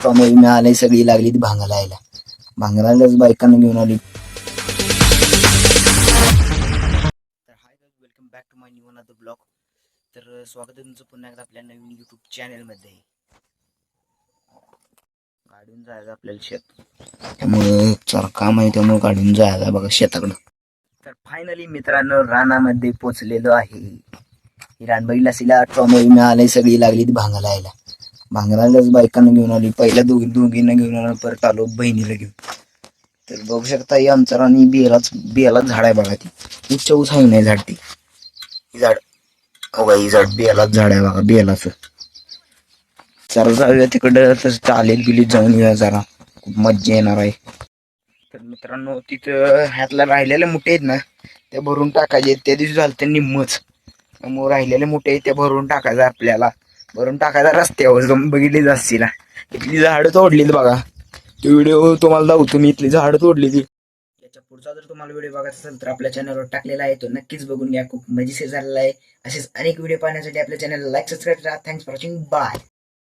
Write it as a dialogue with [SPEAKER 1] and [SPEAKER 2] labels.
[SPEAKER 1] त्यामुळे मी आले सगळी लागली ती भांगाला यायला. भांगरालाच बायकांना घेऊन आली. तर hi guys, welcome back to my new another blog. तर स्वागत आहे तुमचं पुन्हा एकदा आपल्या नवीन यूट्यूब चॅनलमध्ये. गाडून जायचं आपल्याला शेत, त्यामुळे चार काम आहे, त्यामुळे गाडून जायचं बघा शेताकडं. तर फायनली मित्रांनो रानामध्ये पोचलेलो आहे. ही रान बघितलं असेल, त्यामुळे मी आले सगळी लागली ती भांगाला यायला. भांगरालाच बायकांना घेऊन आली. पहिल्या दोघींना घेऊन आलो, परत आलो बहिणीला घेऊन. तर बघू शकता ही आमचा राणी बेलाच झाड आहे बघा. ती उच्च ऊस आहे नाही झाड, ती झाड बघा, ही झाड बेलाच झाड आहे बघा, बेलाचं. जरा जाऊया तिकडं, तर चालेल बिलीत जाऊन येऊया जरा, खूप मज्जा येणार आहे. तर मित्रांनो तिथं ह्यातल्या राहिलेल्या मुठे आहेत ना, त्या भरून टाकायचे. त्या दिवशी झालं ते निम्मच, त्यामुळे राहिलेले मोठे त्या भरून टाकायचं आपल्याला. भरून टाकायचा रस्त्यावर बघितली असतील. इथली झाडं तोडलीत बघा. तो व्हिडिओ तुम्हाला दाखवतो मी, इथली झाडं तोडली ती. याच्या पुढचा जर तुम्हाला व्हिडिओ बघायचा असेल तर आपल्या चॅनलवर टाकलेला आहे, तो नक्कीच बघून घ्या. खूप मजेशीर झालेला आहे. असेच अनेक व्हिडिओ पाहण्यासाठी आपल्या चॅनलला लाईक सबस्क्राईब करा. Thanks for watching. बाय.